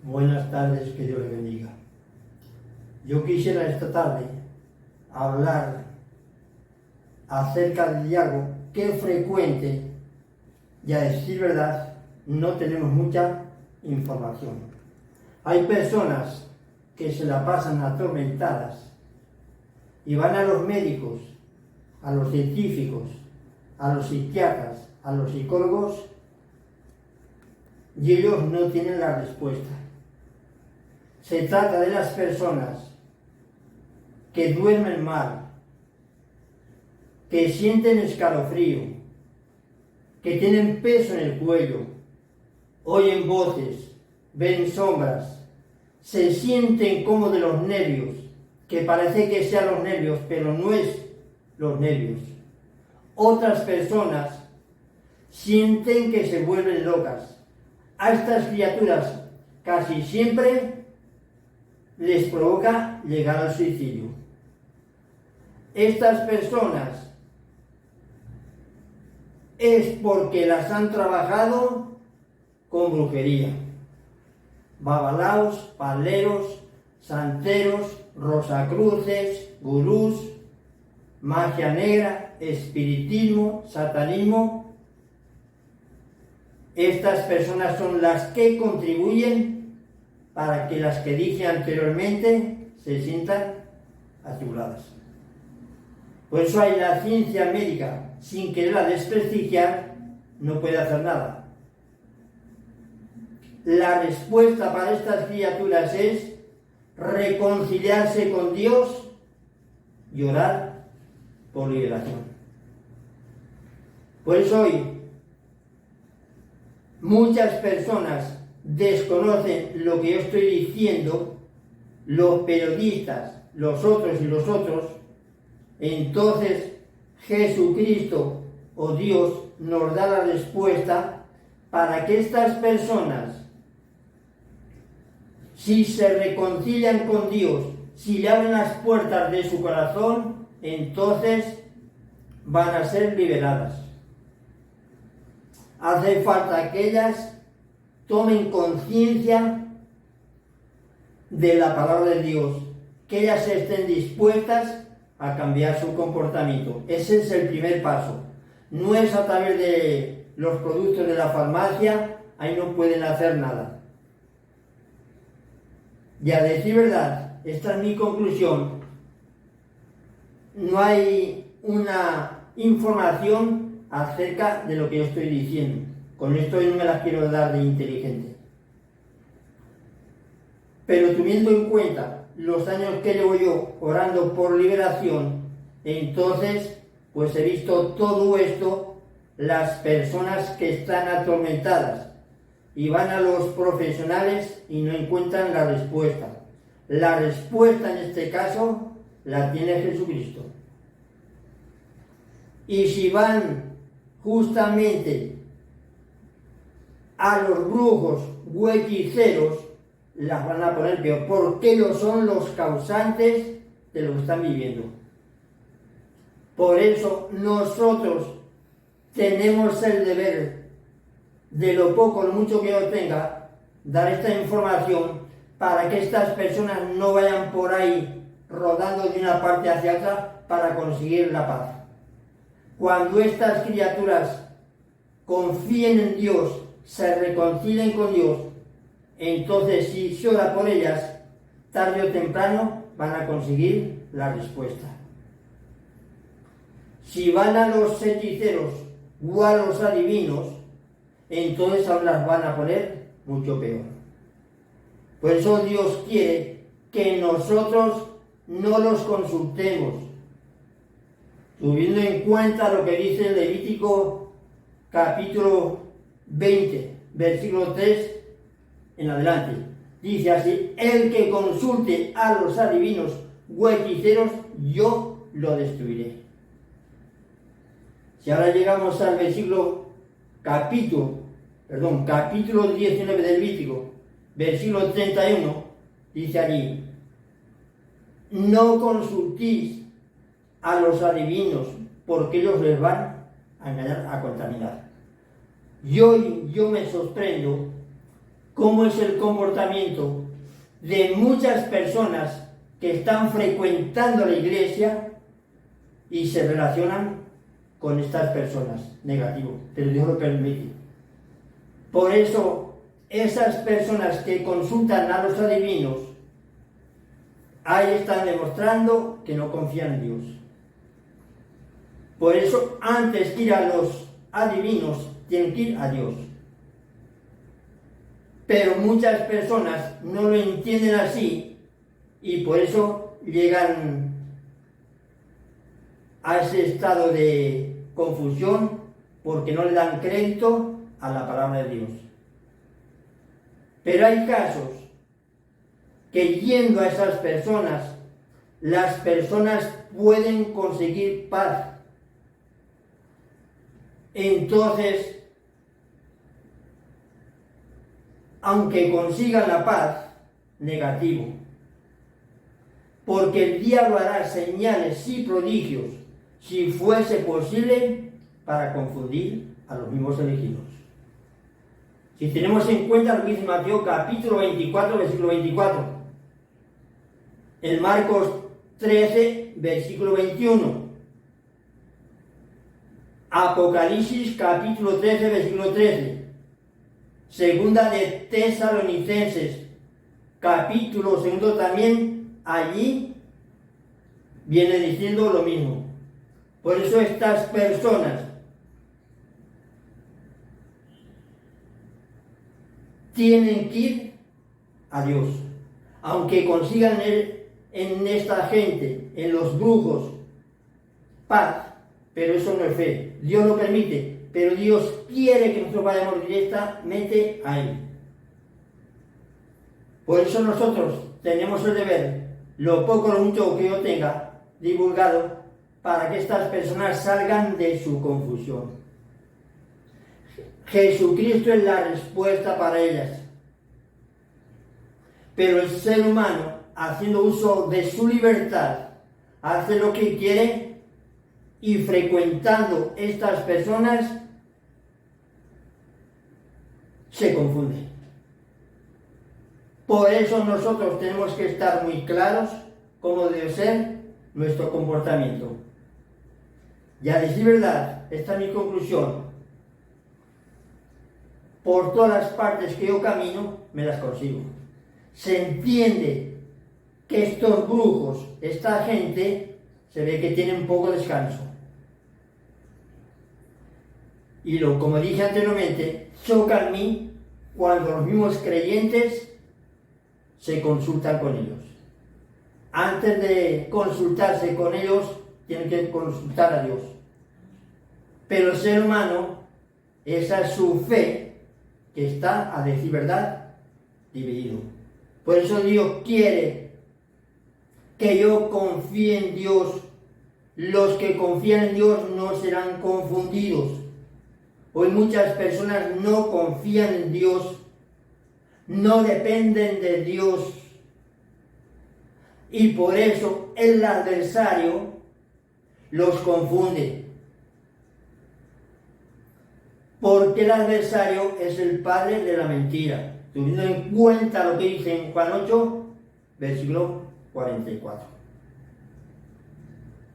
Buenas tardes, que Dios le bendiga. Yo quisiera esta tarde hablar acerca de algo que es frecuente y, a decir verdad, no tenemos mucha información. Hay personas que se la pasan atormentadas y van a los médicos, a los científicos, a los psiquiatras, a los psicólogos, y ellos no tienen la respuesta. Se trata de las personas que duermen mal, que sienten escalofrío, que tienen peso en el cuello, oyen voces, ven sombras, se sienten como de los nervios, que parece que sean los nervios, pero no es los nervios. Otras personas sienten que se vuelven locas. A estas criaturas casi siempre les provoca llegar al suicidio. Estas personas es porque las han trabajado con brujería. Babalaos, paleros, santeros, rosacruces, gurús, magia negra, espiritismo, satanismo. Estas personas son las que contribuyen para que las que dije anteriormente se sientan atribuladas. Por eso hay la ciencia médica, sin quererla desprestigiar, no puede hacer nada. La respuesta para estas criaturas es reconciliarse con Dios y orar por liberación. Por eso hoy muchas personas desconocen lo que yo estoy diciendo, los periodistas, los otros y los otros. Entonces Jesucristo o Dios nos da la respuesta para que estas personas, si se reconcilian con Dios, si le abren las puertas de su corazón, entonces van a ser liberadas. Hace falta que ellas tomen conciencia de la palabra de Dios, que ellas estén dispuestas a cambiar su comportamiento. Ese es el primer paso. No es a través de los productos de la farmacia, ahí no pueden hacer nada. Y a decir verdad, esta es mi conclusión, no hay una información acerca de lo que yo estoy diciendo. Con esto no me las quiero dar de inteligente. Pero teniendo en cuenta los años que llevo yo orando por liberación, entonces pues he visto todo esto, las personas que están atormentadas y van a los profesionales y no encuentran la respuesta. La respuesta en este caso la tiene Jesucristo. Y si van justamente a los brujos o hechiceros, las van a poner peor, porque ellos son los causantes de lo que están viviendo. Por eso nosotros tenemos el deber, de lo poco o lo mucho que yo tenga, dar esta información para que estas personas no vayan por ahí rodando de una parte hacia otra para conseguir la paz. Cuando estas criaturas confíen en Dios, se reconcilien con Dios, entonces si se ora por ellas, tarde o temprano van a conseguir la respuesta. Si van a los hechiceros o a los adivinos, entonces aún las van a poner mucho peor. Por eso Dios quiere que nosotros no los consultemos, teniendo en cuenta lo que dice Levítico capítulo 20, versículo 3 en adelante. Dice así: el que consulte a los adivinos o hechiceros, yo lo destruiré. Si ahora llegamos al capítulo 19 del Levítico, versículo 31, dice allí: no consultéis a los adivinos, porque ellos les van a engañar, a contaminar. Yo me sorprendo cómo es el comportamiento de muchas personas que están frecuentando la iglesia y se relacionan con estas personas, negativo, pero Dios lo permite. Por eso, esas personas que consultan a los adivinos, ahí están demostrando que no confían en Dios. Por eso, antes que ir a los adivinos, tienen que ir a Dios. Pero muchas personas no lo entienden así y por eso llegan a ese estado de confusión porque no le dan crédito a la palabra de Dios. Pero hay casos que yendo a esas personas, las personas pueden conseguir paz. Entonces, aunque consigan la paz, negativo. Porque el diablo hará señales y prodigios, si fuese posible, para confundir a los mismos elegidos. Si tenemos en cuenta lo que dice Mateo capítulo 24, versículo 24, en Marcos 13, versículo 21, Apocalipsis capítulo 13, versículo 13, Segunda de Tesalonicenses capítulo 2 también, allí viene diciendo lo mismo. Por eso estas personas tienen que ir a Dios. Aunque consigan en esta gente, en los brujos, paz, pero eso no es fe. Dios lo permite, pero Dios quiere que nosotros vayamos directamente a Él. Por eso nosotros tenemos el deber, lo poco o lo mucho que yo tenga divulgado, para que estas personas salgan de su confusión. Jesucristo es la respuesta para ellas. Pero el ser humano, haciendo uso de su libertad, hace lo que quiere y frecuentando estas personas, se confunde. Por eso nosotros tenemos que estar muy claros cómo debe ser nuestro comportamiento. Y a decir verdad, esta es mi conclusión. Por todas las partes que yo camino, me las consigo. Se entiende que estos brujos, esta gente, se ve que tienen poco descanso. Y como dije anteriormente, choca en mí cuando los mismos creyentes se consultan con ellos. Antes de consultarse con ellos, tienen que consultar a Dios. Pero el ser humano, esa es su fe, que está, a decir verdad, dividido. Por eso Dios quiere que yo confíe en Dios. Los que confían en Dios no serán confundidos. Hoy muchas personas no confían en Dios, no dependen de Dios. Y por eso el adversario los confunde. Porque el adversario es el padre de la mentira. Teniendo en cuenta lo que dice en Juan 8, versículo 44.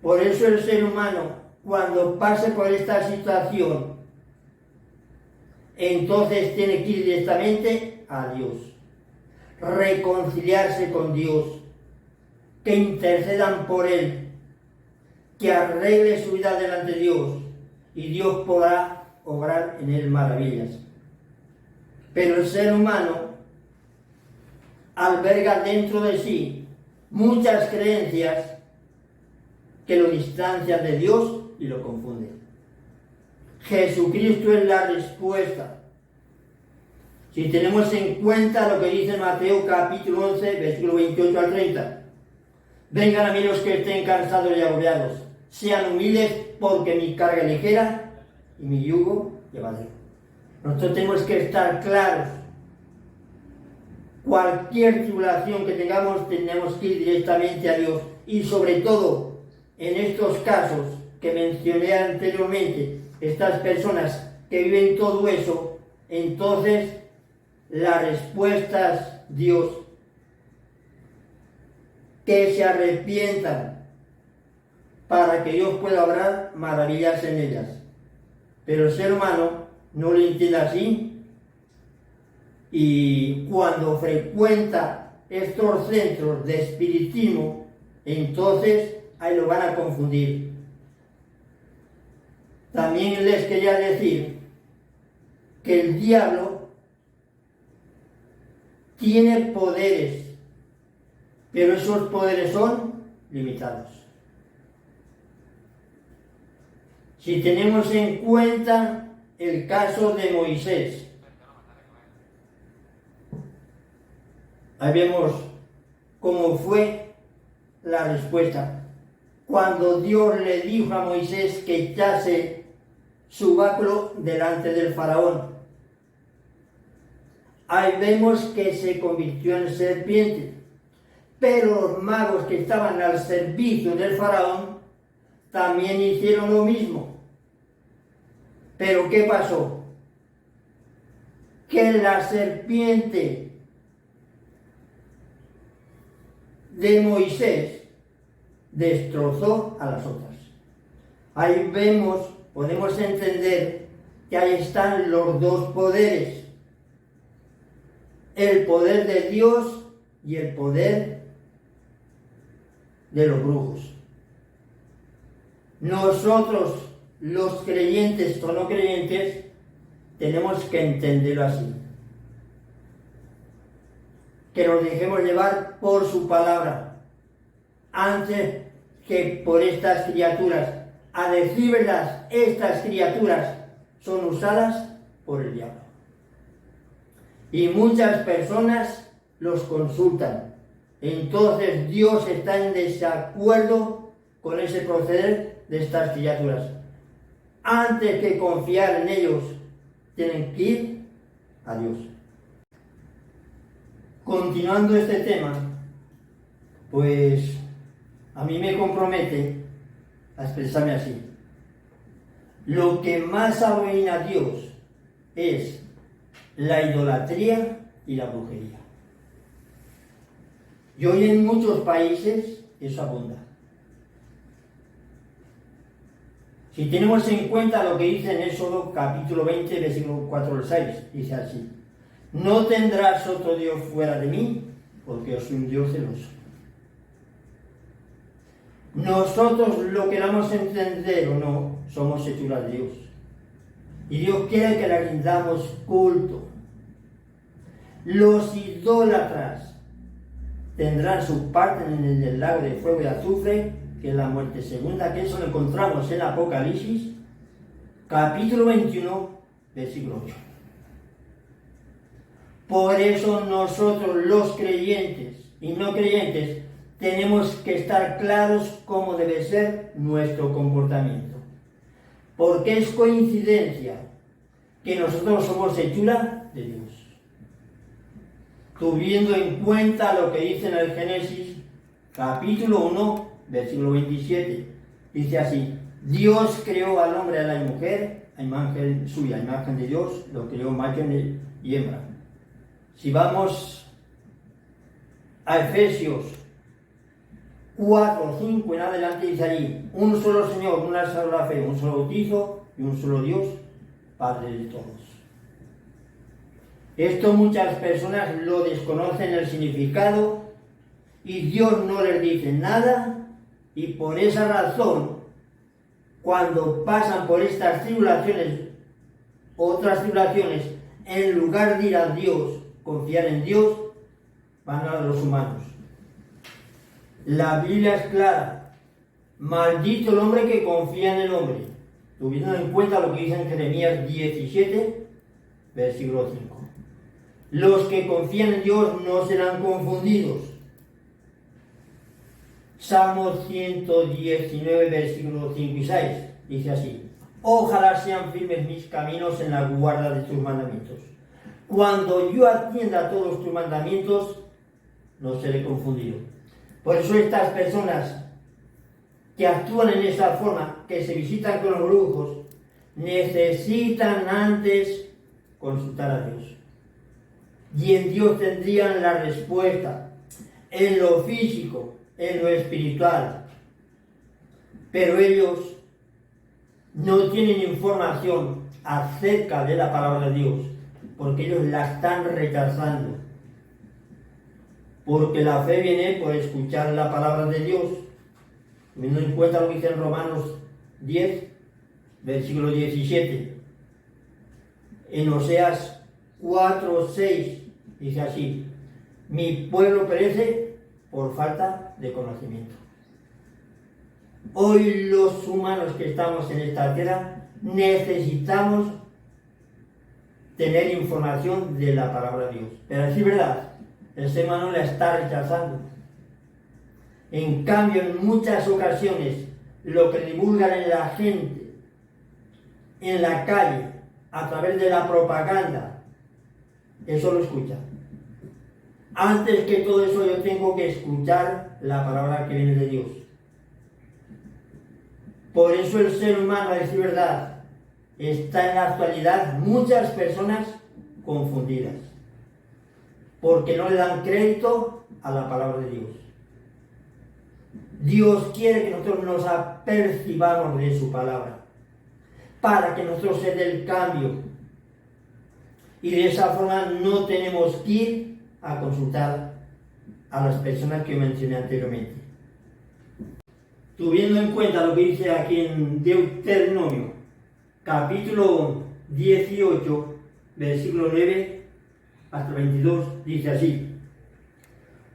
Por eso el ser humano, cuando pase por esta situación, entonces tiene que ir directamente a Dios. Reconciliarse con Dios. Que intercedan por Él. Que arregle su vida delante de Dios. Y Dios podrá obrar en él maravillas. Pero el ser humano alberga dentro de sí muchas creencias que lo distancian de Dios y lo confunden. Jesucristo es la respuesta. Si tenemos en cuenta lo que dice Mateo capítulo 11, versículo 28 al 30. Vengan a mí los que estén cansados y agobiados, sean humildes, porque mi carga es ligera y mi yugo llevadero. Nosotros tenemos que estar claros. Cualquier tribulación que tengamos, tenemos que ir directamente a Dios. Y sobre todo, en estos casos que mencioné anteriormente, estas personas que viven todo eso, entonces la respuesta es Dios. Que se arrepientan para que Dios pueda obrar maravillas en ellas. Pero el ser humano no lo entiende así, y cuando frecuenta estos centros de espiritismo, entonces ahí lo van a confundir. También les quería decir que el diablo tiene poderes, pero esos poderes son limitados. Si tenemos en cuenta el caso de Moisés, ahí vemos cómo fue la respuesta. Cuando Dios le dijo a Moisés que echase su báculo delante del faraón, ahí vemos que se convirtió en serpiente. Pero los magos que estaban al servicio del faraón también hicieron lo mismo. Pero ¿qué pasó? Que la serpiente de Moisés destrozó a las otras. Ahí podemos entender que ahí están los dos poderes. El poder de Dios y el poder de los brujos. Nosotros, los creyentes o no creyentes, tenemos que entenderlo así. Que nos dejemos llevar por su palabra, antes que por estas criaturas. A decir verdad, estas criaturas son usadas por el diablo. Y muchas personas los consultan. Entonces Dios está en desacuerdo con ese proceder de estas criaturas. Antes que confiar en ellos, tienen que ir a Dios. Continuando este tema, pues a mí me compromete a expresarme así. Lo que más abomina a Dios es la idolatría y la brujería. Y hoy en muchos países eso abunda. Si tenemos en cuenta lo que dice en Éxodo capítulo 20, versículo 4 al 6, dice así: no tendrás otro Dios fuera de mí, porque yo soy un Dios celoso. Nosotros, lo queramos entender o no, somos hechura de Dios. Y Dios quiere que le rindamos culto. Los idólatras tendrán su parte en el lago de fuego y azufre, que es la muerte segunda, que eso lo encontramos en Apocalipsis, capítulo 21, versículo 8. Por eso nosotros, los creyentes y no creyentes, tenemos que estar claros cómo debe ser nuestro comportamiento. Porque es coincidencia que nosotros somos hechura de Dios. Tuviendo en cuenta lo que dice en el Génesis, capítulo 1, versículo 27, dice así: Dios creó al hombre y a la mujer, a imagen suya, a imagen de Dios, lo creó macho y hembra. Si vamos a Efesios 4, 5 en adelante, dice allí: un solo Señor, una sola fe, un solo bautizo y un solo Dios, Padre de todos. Esto muchas personas lo desconocen el significado y Dios no les dice nada, y por esa razón, cuando pasan por estas tribulaciones, otras tribulaciones, en lugar de ir a Dios, confiar en Dios, van a los humanos. La Biblia es clara: maldito el hombre que confía en el hombre, teniendo en cuenta lo que dice en Jeremías 17, versículo 5. Los que confían en Dios no serán confundidos. Salmo 119, versículos 5 y 6, dice así: ojalá sean firmes mis caminos en la guarda de tus mandamientos. Cuando yo atienda a todos tus mandamientos, no seré confundido. Por eso estas personas que actúan en esa forma, que se visitan con los brujos, necesitan antes consultar a Dios. y en Dios tendrían la respuesta, en lo físico, en lo espiritual. Pero ellos no tienen información acerca de la palabra de Dios, porque ellos la están rechazando. Porque la fe viene por escuchar la palabra de Dios. Teniendo en cuenta lo que dice en Romanos 10, versículo 17. En Oseas 4, 6 dice así: mi pueblo perece por falta de conocimiento. Hoy los humanos que estamos en esta tierra necesitamos tener información de la palabra de Dios. Pero es verdad, el ser humano la está rechazando. En cambio, en muchas ocasiones, lo que divulgan en la gente, en la calle, a través de la propaganda, eso lo escuchan. Antes que todo eso, yo tengo que escuchar la palabra que viene de Dios. Por eso el ser humano, a decir verdad, está en la actualidad muchas personas confundidas, porque no le dan crédito a la palabra de Dios. Dios quiere que nosotros nos apercibamos de su palabra, para que nosotros se dé el cambio. Y de esa forma no tenemos que ir a consultar a las personas que mencioné anteriormente. Tuviendo en cuenta lo que dice aquí en Deuteronomio, capítulo 18, versículo 9 hasta 22, dice así: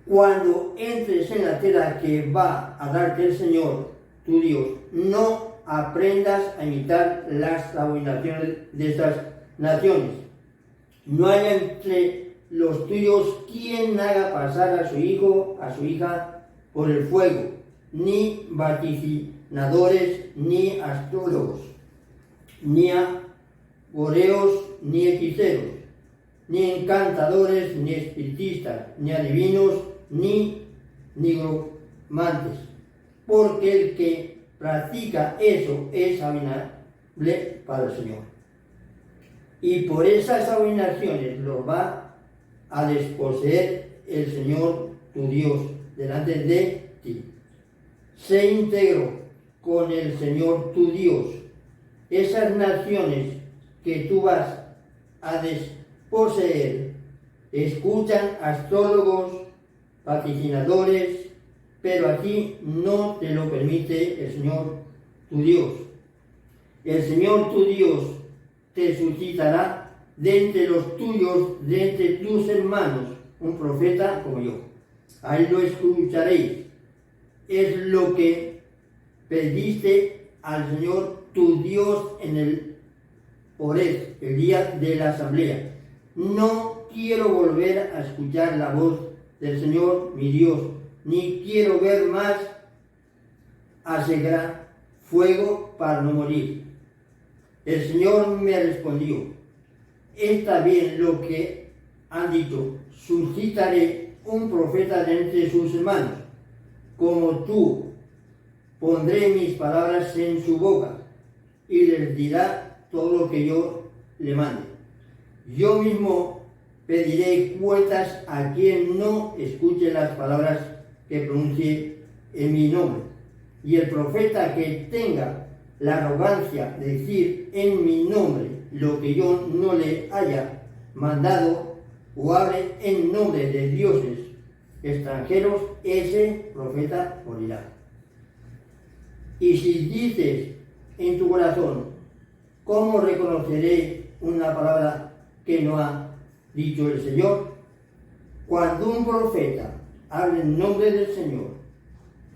cuando entres en la tierra que va a darte el Señor, tu Dios, no aprendas a imitar las abominaciones de estas naciones. No haya entre los tuyos quien haga pasar a su hijo, a su hija, por el fuego, ni vaticinadores, ni astrólogos, ni agoreos, ni hechiceros, ni encantadores, ni espiritistas, ni adivinos, ni nigromantes, porque el que practica eso es abominable para el Señor. Y por esas abominaciones los va a desposeer el Señor tu Dios delante de ti. Sé íntegro con el Señor tu Dios. Esas naciones que tú vas a desposeer escuchan astrólogos, vaticinadores, pero a ti no te lo permite el Señor tu Dios. El Señor tu Dios te suscitará de entre los tuyos, de entre tus hermanos, un profeta como yo. A él lo escucharéis. Es lo que pediste al Señor tu Dios en el Horeb, el día de la asamblea. No quiero volver a escuchar la voz del Señor mi Dios, ni quiero ver más a ese gran fuego para no morir. El Señor me respondió: está bien lo que han dicho, suscitaré un profeta de entre sus hermanos, como tú, pondré mis palabras en su boca, y les dirá todo lo que yo le mande. Yo mismo pediré cuentas a quien no escuche las palabras que pronuncie en mi nombre. Y el profeta que tenga la arrogancia de decir en mi nombre lo que yo no le haya mandado, o hable en nombre de dioses extranjeros, ese profeta morirá. Y si dices en tu corazón: ¿cómo reconoceré una palabra que no ha dicho el Señor? Cuando un profeta hable en nombre del Señor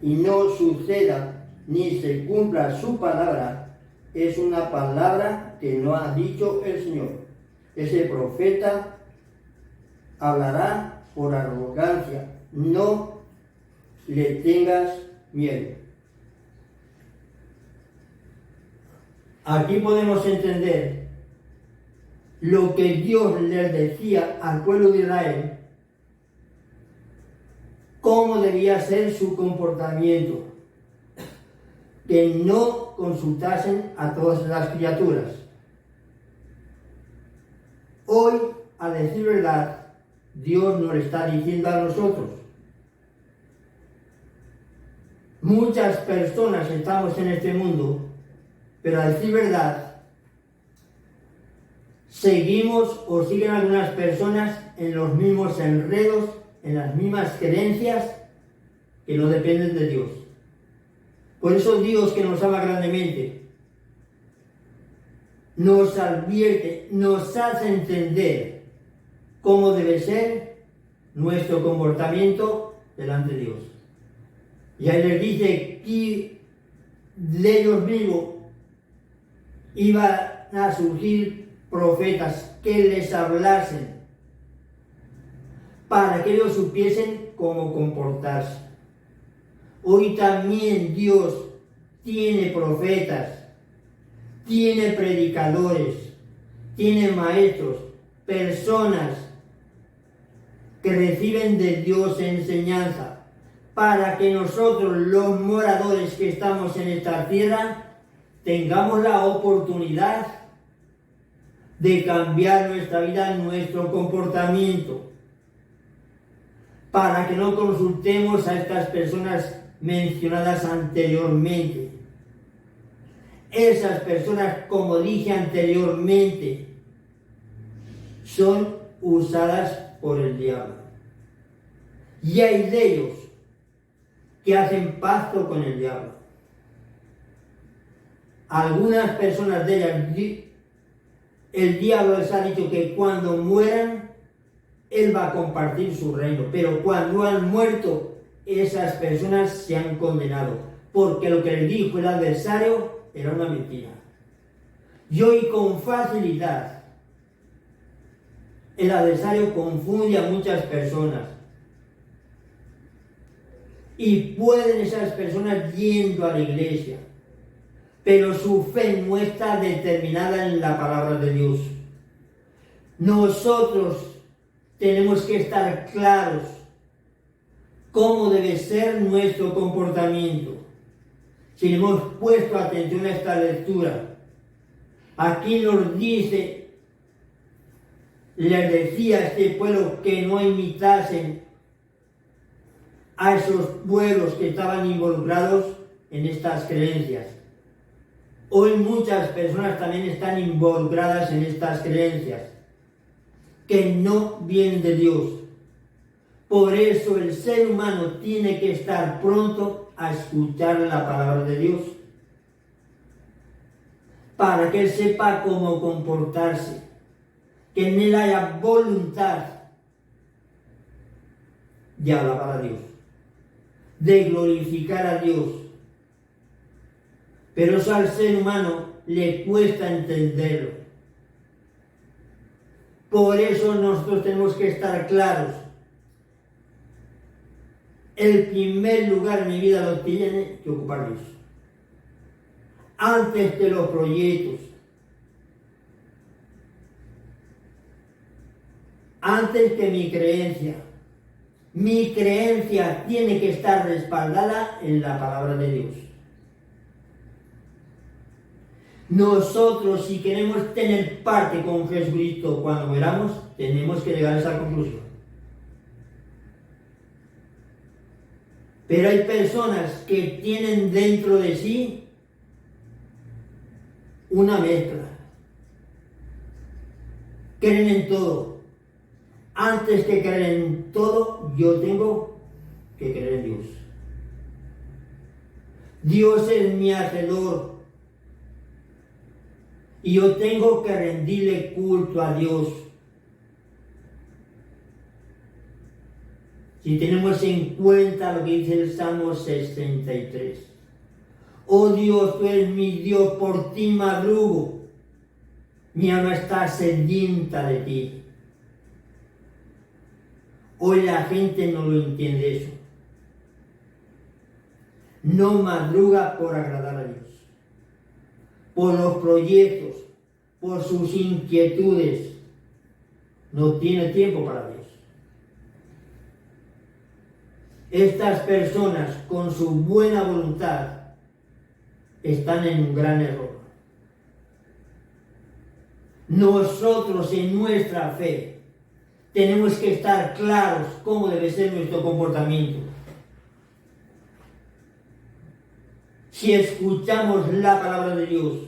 y no suceda ni se cumpla su palabra, es una palabra que no ha dicho el Señor. Ese profeta hablará por arrogancia. No le tengas miedo. Aquí podemos entender lo que Dios les decía al pueblo de Israel, cómo debía ser su comportamiento, que no consultasen a todas las criaturas. Hoy, a decir verdad, Dios nos lo está diciendo a nosotros. Muchas personas estamos en este mundo, pero a decir verdad, seguimos o siguen algunas personas en los mismos enredos, en las mismas creencias que no dependen de Dios. Por eso Dios, que nos ama grandemente, nos advierte, nos hace entender cómo debe ser nuestro comportamiento delante de Dios. Y ahí les dice que de ellos mismos iban a surgir profetas que les hablasen para que ellos supiesen cómo comportarse. Hoy también Dios tiene profetas, tiene predicadores, tiene maestros, personas que reciben de Dios enseñanza, para que nosotros, los moradores que estamos en esta tierra, tengamos la oportunidad de cambiar nuestra vida, nuestro comportamiento, para que no consultemos a estas personas mencionadas anteriormente. Esas personas, como dije anteriormente, son usadas por el diablo. Y hay de ellos que hacen pacto con el diablo. Algunas personas de ellas, el diablo les ha dicho que cuando mueran, él va a compartir su reino. Pero cuando han muerto, esas personas se han condenado, porque lo que les dijo el adversario era una mentira. Y hoy con facilidad el adversario confunde a muchas personas. Y pueden esas personas yendo a la iglesia, pero su fe no está determinada en la palabra de Dios. Nosotros tenemos que estar claros cómo debe ser nuestro comportamiento. Si hemos puesto atención a esta lectura, aquí nos dice, les decía a este pueblo que no imitasen a esos pueblos que estaban involucrados en estas creencias. Hoy muchas personas también están involucradas en estas creencias que no vienen de Dios. Por eso el ser humano tiene que estar pronto a escuchar la palabra de Dios, para que él sepa cómo comportarse, que en él haya voluntad de alabar a Dios, de glorificar a Dios. Pero eso al ser humano le cuesta entenderlo. Por eso nosotros tenemos que estar claros. El primer lugar en mi vida lo tiene que ocupar Dios, antes que los proyectos, antes que mi creencia. Mi creencia tiene que estar respaldada en la palabra de Dios. Nosotros, si queremos tener parte con Jesucristo cuando moramos, tenemos que llegar a esa conclusión. Pero hay personas que tienen dentro de sí una mezcla. Creen en todo. Antes que creer en todo, yo tengo que creer en Dios. Dios es mi hacedor. Y yo tengo que rendirle culto a Dios. Si tenemos en cuenta lo que dice el Salmo 63. Oh Dios, tú eres mi Dios, por ti madrugo. Mi alma está sedienta de ti. Hoy la gente no lo entiende eso. No madruga por agradar a Dios, por los proyectos, por sus inquietudes. No tiene tiempo para Dios. Estas personas, con su buena voluntad, están en un gran error. Nosotros, en nuestra fe, tenemos que estar claros cómo debe ser nuestro comportamiento. Si escuchamos la palabra de Dios,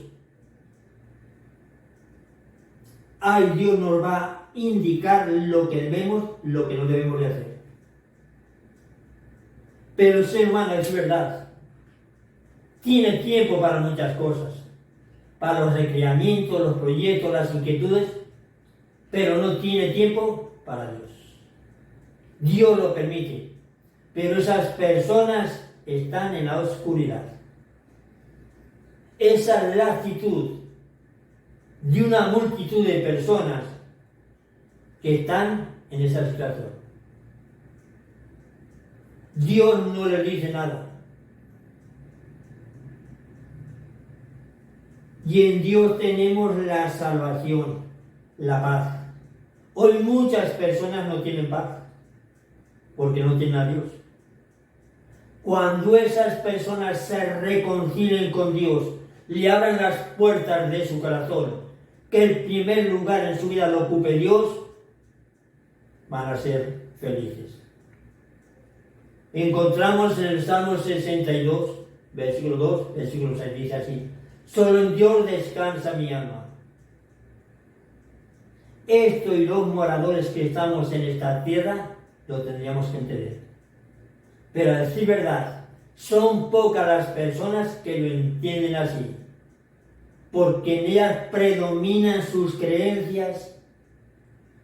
ay, Dios nos va a indicar lo que debemos, lo que no debemos de hacer. Pero el ser humano, es verdad, tiene tiempo para muchas cosas, para los recreamientos, los proyectos, las inquietudes, pero no tiene tiempo para Dios. Dios lo permite, pero esas personas están en la oscuridad. Esa es la actitud de una multitud de personas que están en esa situación. Dios no les dice nada. Y en Dios tenemos la salvación, la paz. Hoy muchas personas no tienen paz porque no tienen a Dios. Cuando esas personas se reconcilien con Dios, le abran las puertas de su corazón, que el primer lugar en su vida lo ocupe Dios, van a ser felices. Encontramos en el Salmo 62, versículo 2, versículo 6, dice así: solo en Dios descansa mi alma. Esto y los moradores que estamos en esta tierra lo tendríamos que entender. Pero a decir verdad, son pocas las personas que lo entienden así, porque en ellas predominan sus creencias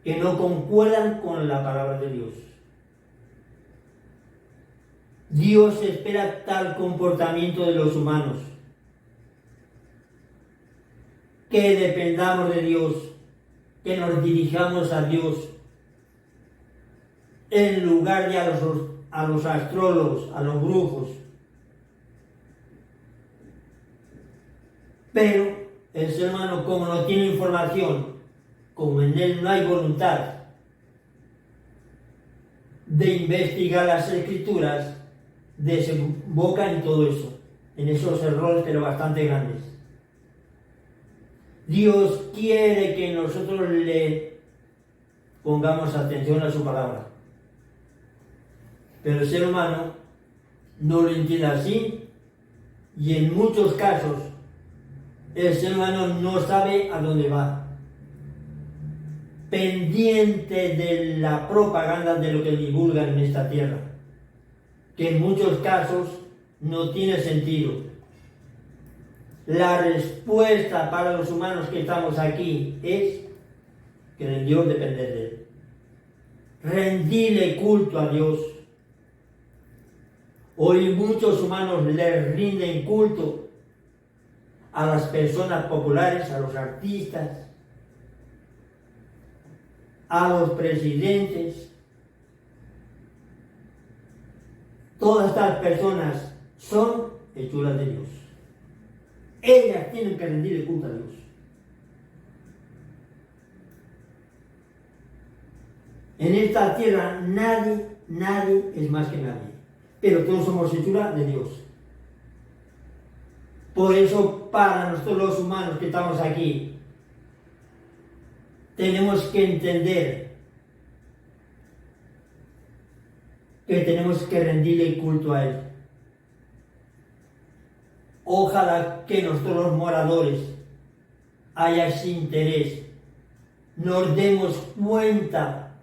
que no concuerdan con la palabra de Dios. Dios espera tal comportamiento de los humanos, que dependamos de Dios, que nos dirijamos a Dios, en lugar de a los astrólogos, a los brujos. Pero el ser humano, como no tiene información, como en él no hay voluntad de investigar las escrituras, desemboca en todo eso, en esos errores, pero bastante grandes. Dios quiere que nosotros le pongamos atención a su palabra, pero el ser humano no lo entiende así, y en muchos casos el ser humano no sabe a dónde va, pendiente de la propaganda de lo que divulgan en esta tierra, que en muchos casos no tiene sentido. La respuesta para los humanos que estamos aquí es que de Dios depender de Él. Rendirle culto a Dios. Hoy muchos humanos le rinden culto a las personas populares, a los artistas, a los presidentes. Todas estas personas son hechuras de Dios. Ellas tienen que rendirle culto a Dios. En esta tierra nadie es más que nadie, pero todos somos hechura de Dios. Por eso, para nosotros los humanos que estamos aquí, tenemos que entender que tenemos que rendirle culto a Él. Ojalá que nosotros los moradores haya ese interés, nos demos cuenta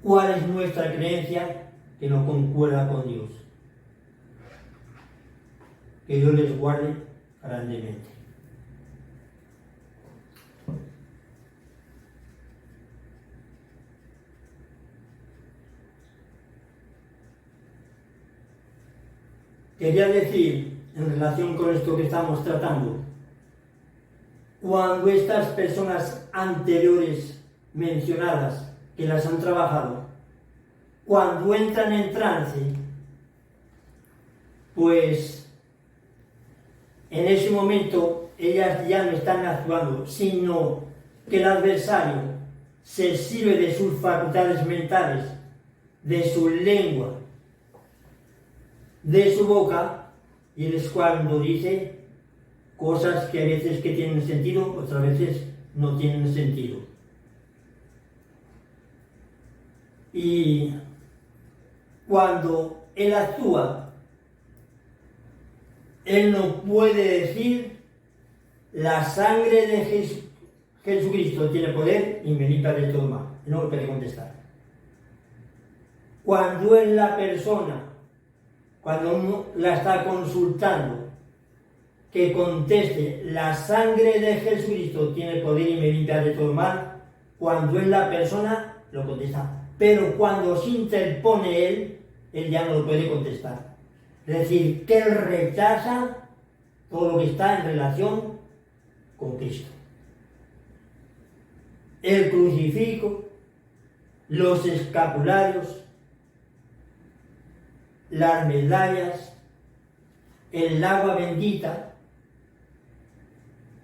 cuál es nuestra creencia que no concuerda con Dios. Que Dios les guarde grandemente. Quería decir, en relación con esto que estamos tratando, cuando estas personas anteriores mencionadas, que las han trabajado, cuando entran en trance, pues en ese momento ellas ya no están actuando, sino que el adversario se sirve de sus facultades mentales, de su lengua, de su boca, y es cuando dice cosas que a veces que tienen sentido, otras veces no tienen sentido. Y cuando Él actúa, Él no puede decir: la sangre de Jesucristo tiene poder y me limpia de todo mal. No lo puede contestar. Cuando es la persona, cuando uno la está consultando, que conteste: la sangre de Jesucristo tiene poder y me limpia de todo mal, cuando es la persona, lo contesta. Pero cuando se interpone él ya no lo puede contestar. Es decir, que él rechaza todo lo que está en relación con Cristo. El crucifijo, los escapularios, las medallas, el agua bendita,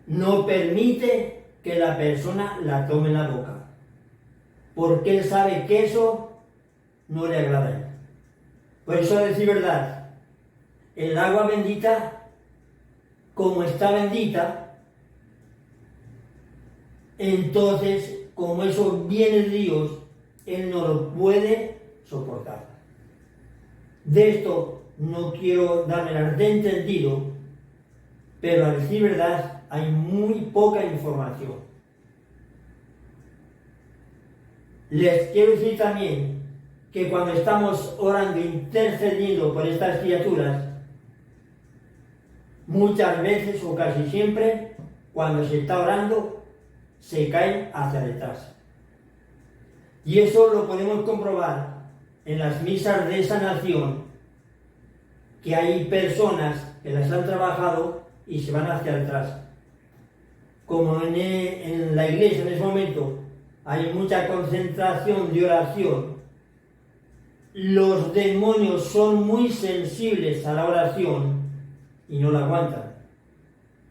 no permite que la persona la tome en la boca, porque él sabe que eso no le agrada a él. Por eso, a decir verdad, el agua bendita, como está bendita, entonces, como eso viene de Dios, él no lo puede soportar. De esto no quiero darme de entendido, pero a decir verdad, hay muy poca información. Les quiero decir también que cuando estamos orando, intercediendo por estas criaturas, muchas veces o casi siempre, cuando se está orando, se caen hacia detrás. Y eso lo podemos comprobar en las misas de sanación, que hay personas que las han trabajado y se van hacia atrás. Como en la iglesia en ese momento hay mucha concentración de oración, los demonios son muy sensibles a la oración y no la aguantan.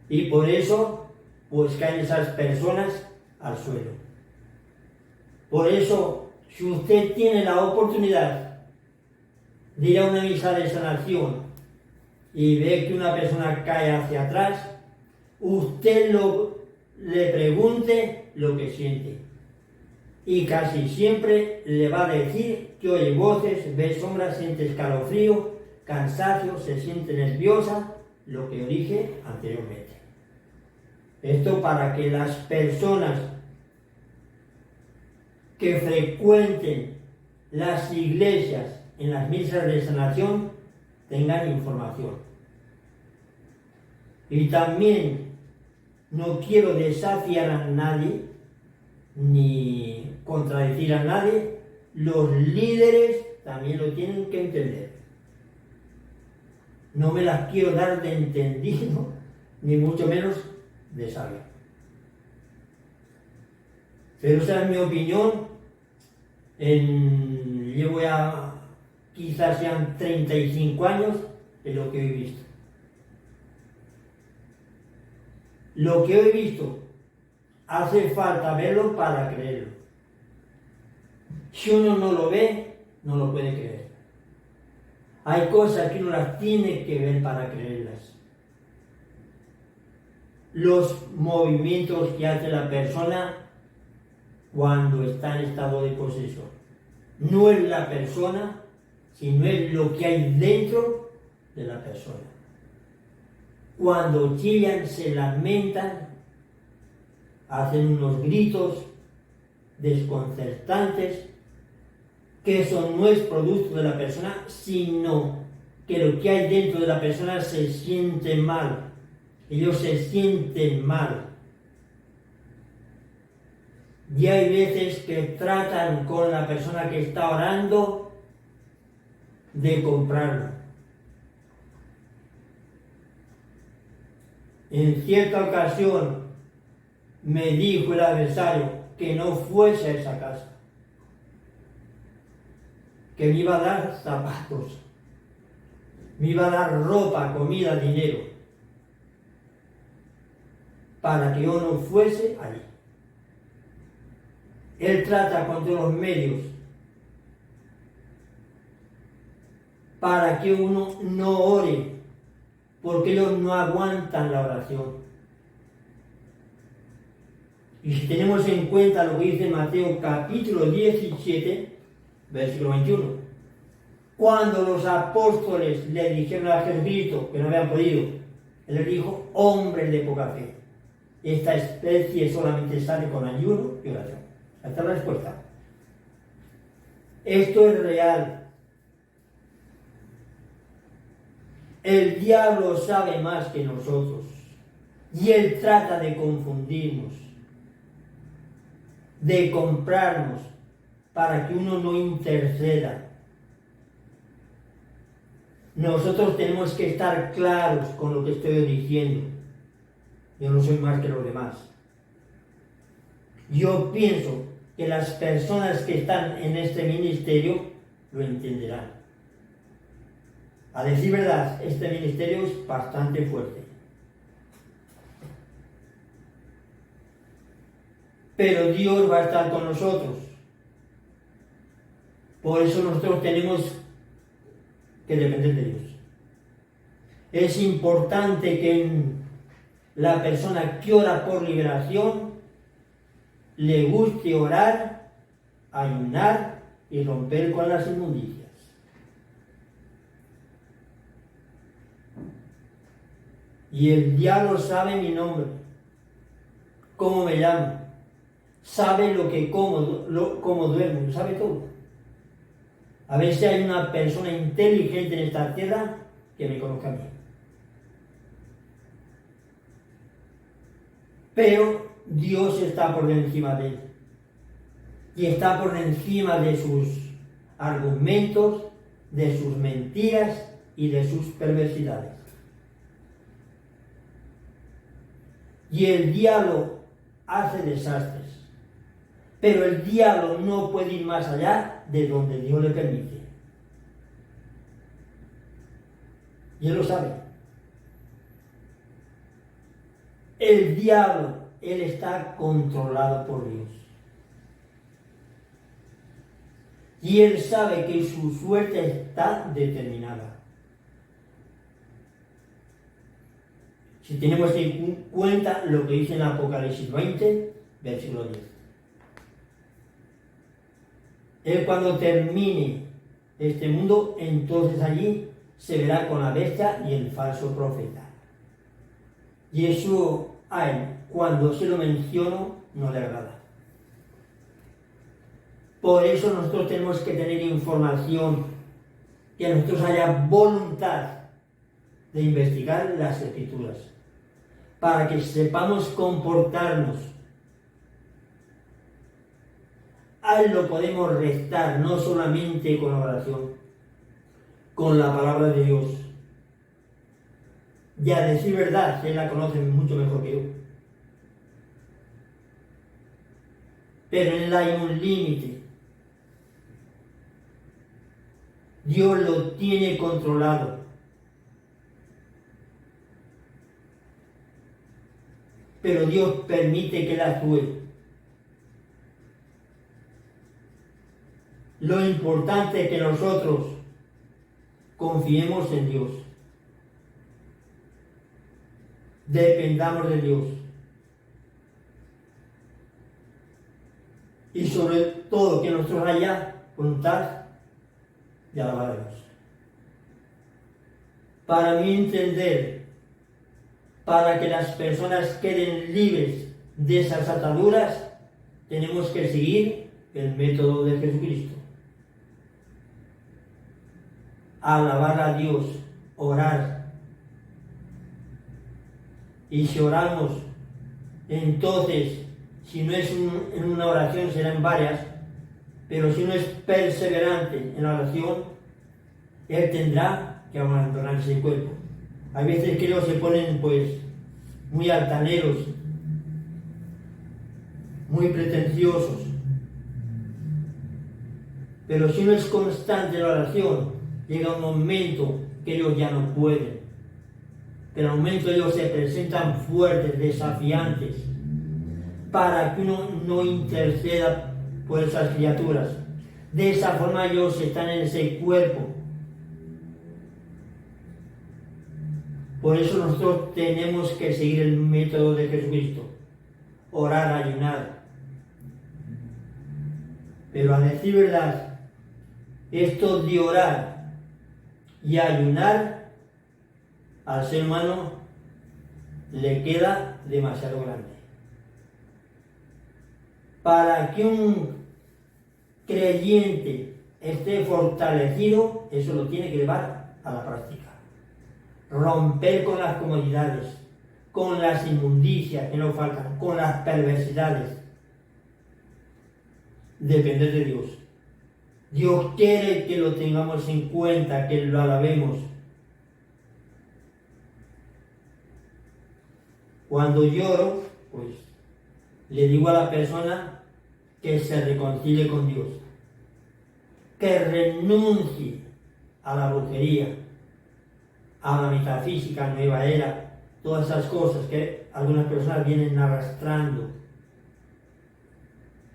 Y por eso, pues caen esas personas al suelo. Por eso, si usted tiene la oportunidad de ir a una misa de sanación y ve que una persona cae hacia atrás, usted le pregunte lo que siente. Y casi siempre le va a decir que oye voces, ve sombras, siente escalofrío, cansancio, se siente nerviosa, lo que dije anteriormente. Esto para que las personas que frecuenten las iglesias en las misas de sanación tengan información. Y también no quiero desafiar a nadie ni contradecir a nadie, los líderes también lo tienen que entender. No me las quiero dar de entendido, ni mucho menos de sabio. Pero esa es mi opinión. Llevo ya, quizás sean 35 años, en lo que he visto. Lo que he visto, hace falta verlo para creerlo. Si uno no lo ve, no lo puede creer. Hay cosas que uno las tiene que ver para creerlas. Los movimientos que hace la persona cuando está en estado de posesión. No es la persona, sino es lo que hay dentro de la persona. Cuando chillan, se lamentan, hacen unos gritos desconcertantes, que eso no es producto de la persona, sino que lo que hay dentro de la persona se siente mal. Ellos se sienten mal. Y hay veces que tratan con la persona que está orando de comprarlo. En cierta ocasión me dijo el adversario que no fuese a esa casa, que me iba a dar zapatos, me iba a dar ropa, comida, dinero, para que yo no fuese allí. Él trata con todos los medios para que uno no ore, porque ellos no aguantan la oración. Y si tenemos en cuenta lo que dice Mateo capítulo 17, versículo 21, cuando los apóstoles le dijeron a Jesucristo que no habían podido, él les dijo: hombres de poca fe, esta especie solamente sale con ayuno y oración. Esta es la respuesta. Esto es real. El diablo sabe más que nosotros y él trata de confundirnos, de comprarnos para que uno no interceda. Nosotros tenemos que estar claros con lo que estoy diciendo. Yo no soy más que los demás. Yo pienso que las personas que están en este ministerio lo entenderán. A decir verdad, este ministerio es bastante fuerte. Pero Dios va a estar con nosotros. Por eso nosotros tenemos que depender de Dios. Es importante que la persona que ora por liberación le guste orar, ayunar y romper con las inmundicias. Y el diablo sabe mi nombre, cómo me llamo, sabe lo que como, cómo duermo, sabe todo. A ver si hay una persona inteligente en esta tierra que me conozca a mí. Pero Dios está por encima de él. Y está por encima de sus argumentos, de sus mentiras y de sus perversidades. Y el diablo hace desastres. Pero el diablo no puede ir más allá de donde Dios le permite. Y él lo sabe. El diablo, él está controlado por Dios. Y él sabe que su suerte está determinada. Si tenemos en cuenta lo que dice en Apocalipsis 20, versículo 10. Él cuando termine este mundo, entonces allí se verá con la bestia y el falso profeta. Y eso a él, cuando se lo menciono, no le agrada. Por eso nosotros tenemos que tener información, que nosotros haya voluntad de investigar las Escrituras, para que sepamos comportarnos. A él lo podemos restar, no solamente con la oración, con la palabra de Dios. Y a decir verdad, él la conoce mucho mejor que yo. Pero en él hay un límite. Dios lo tiene controlado. Pero Dios permite que él actúe. Lo importante es que nosotros confiemos en Dios. Dependamos de Dios. Y sobre todo que nosotros haya voluntad de alabar a Dios. Para mí entender, para que las personas queden libres de esas ataduras, tenemos que seguir el método de Jesucristo. Alabar a Dios, orar. Y si oramos, entonces, si no es en una oración, será en varias, pero si uno es perseverante en la oración, él tendrá que abandonarse el cuerpo. Hay veces que ellos se ponen pues muy altaneros, muy pretenciosos. Pero si uno es constante en la oración, llega un momento que ellos ya no pueden. Pero al momento ellos se presentan fuertes, desafiantes, para que uno no interceda por esas criaturas. De esa forma ellos están en ese cuerpo. Por eso nosotros tenemos que seguir el método de Jesucristo. orar, ayunar. Pero a decir verdad, esto de orar y ayunar al ser humano le queda demasiado grande. Para que un creyente esté fortalecido, eso lo tiene que llevar a la práctica. Romper con las comodidades, con las inmundicias que nos faltan, con las perversidades. Depender de Dios. Dios quiere que lo tengamos en cuenta, que lo alabemos. Cuando lloro, pues le digo a la persona que se reconcilie con Dios, que renuncie a la brujería, a la metafísica nueva era, todas esas cosas que algunas personas vienen arrastrando,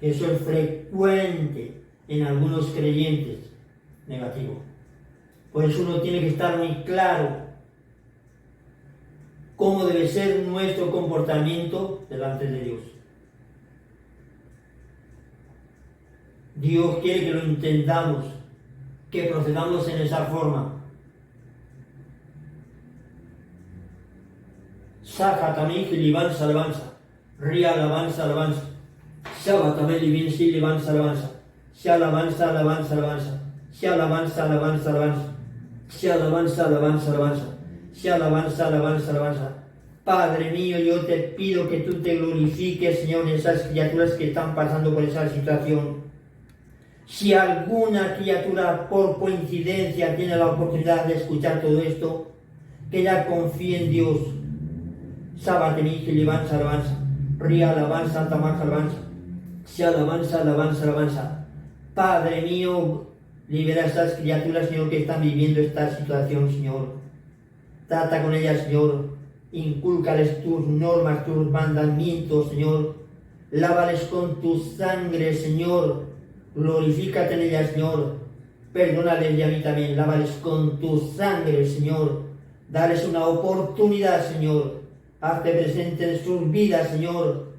que eso es frecuente en algunos creyentes negativo. Por eso uno tiene que estar muy claro cómo debe ser nuestro comportamiento delante de Dios. Dios quiere que lo entendamos, que procedamos en esa forma. Saja también que libanza, alabanza. Ría, alabanza, alabanza. Shaba también libanza, libanza, alabanza. Se alabanza, alabanza, alabanza. Se alabanza, alabanza, alabanza. Se alabanza, alabanza, alabanza. Se alabanza, alabanza, alabanza. Padre mío, yo te pido que tú te glorifiques, Señor, en esas criaturas que están pasando por esa situación. Si alguna criatura por coincidencia tiene la oportunidad de escuchar todo esto, que ella confíe en Dios. Sábate mi alabanza, alabanza. Ría, alabanza, santa maja, alabanza. Se alabanza, alabanza, alabanza. Padre mío, libera a estas criaturas, Señor, que están viviendo esta situación, Señor. Trata con ellas, Señor. Incúlcales tus normas, tus mandamientos, Señor. Lávales con tu sangre, Señor. Glorifícate en ellas, Señor. Perdónales y a mí también. Lávales con tu sangre, Señor. Dales una oportunidad, Señor. Hazte presente en sus vidas, Señor.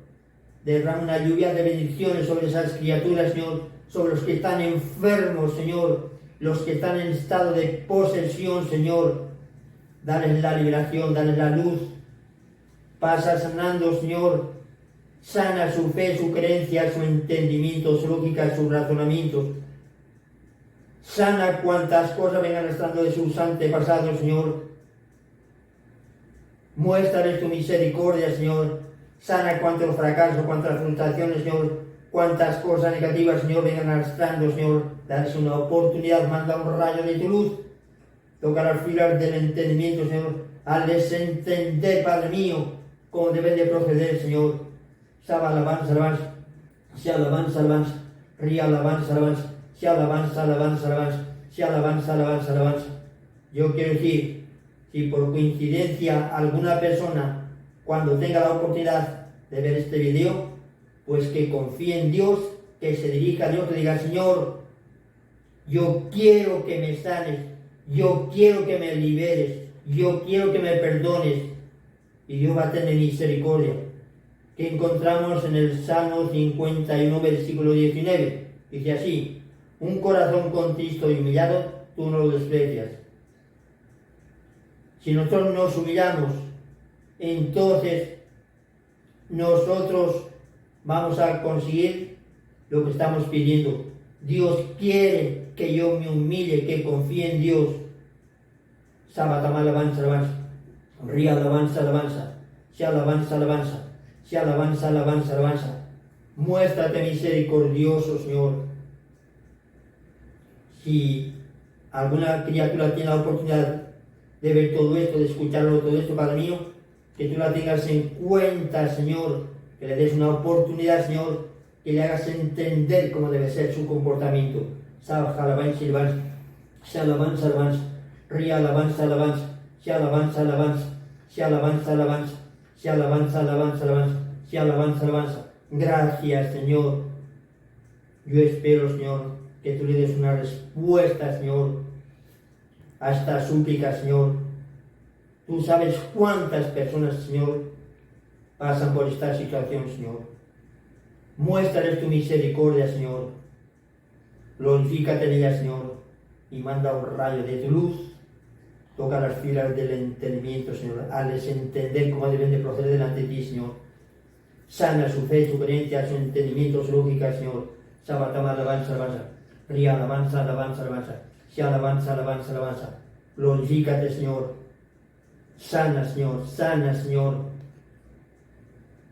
Derrama una lluvia de bendiciones sobre esas criaturas, Señor. Sobre los que están enfermos, Señor. Los que están en estado de posesión, Señor. Dales la liberación, dales la luz. Pasa sanando, Señor. Sana su fe, su creencia, su entendimiento, su lógica, sus razonamientos. Sana cuantas cosas vengan estando de sus antepasados, Señor. Muéstrales tu misericordia, Señor. Sana cuantos fracasos, cuantas frustraciones, Señor. Cuantas cosas negativas, Señor, vengan arrastrando, Señor. Darles una oportunidad, manda un rayo de tu luz. Toca las fibras del entendimiento, Señor. Hazles entender, Padre mío, cómo deben de proceder, Señor. Saba, alabanza, alabanza. Se alabanza, alabanza. Ría, alabanza, alabanza. Se alabanza, alabanza, alabanza. Se alabanza, alabanza, alabanza. Yo quiero decir, si por coincidencia alguna persona, cuando tenga la oportunidad de ver este video, pues que confíe en Dios, que se dirija a Dios, que diga, Señor, yo quiero que me sanes, yo quiero que me liberes, yo quiero que me perdones, y Dios va a tener misericordia. Que encontramos en el Salmo 51, versículo 19. Dice así: un corazón contristo y humillado, tú no lo desprecias. Si nosotros nos humillamos, entonces nosotros vamos a conseguir lo que estamos pidiendo. Dios quiere que yo me humille, que confíe en Dios. Sabatama, alabanza, alabanza. Ría, alabanza, alabanza. Se alabanza, alabanza. Se alabanza, alabanza, alabanza. Muéstrate misericordioso, Señor. Si alguna criatura tiene la oportunidad de ver todo esto, de escucharlo todo esto, Padre mío, que tú la tengas en cuenta, Señor, que le des una oportunidad, Señor, que le hagas entender cómo debe ser su comportamiento. Alabanza, alabanza, se alabanza, alabanza. Ría, alabanza, alabanza. Se alabanza, alabanza. Se alabanza, alabanza. Se alabanza, alabanza, alabanza. Se alabanza, alabanza. Gracias, Señor. Yo espero, Señor, que tú le des una respuesta, Señor, a esta súplica, Señor. Tú sabes cuántas personas, Señor, pasan por esta situación, Señor. Muéstrales tu misericordia, Señor. Glorifícate en ella, Señor, y manda un rayo de tu luz. Toca las filas del entendimiento, Señor. Hazles entender cómo deben de proceder delante de ti, Señor. Sana su fe, su creencia, su entendimiento, su lógica, Señor. Sabatama, alabanza, alabanza. Ría, alabanza, alabanza, alabanza. Sea alabanza, alabanza, alabanza. Glorifícate, Señor. Sana, Señor. Sana, Señor.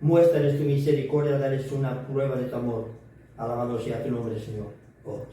Muéstrales tu misericordia, dales una prueba de tu amor. Alabado sea tu nombre, Señor. Oh.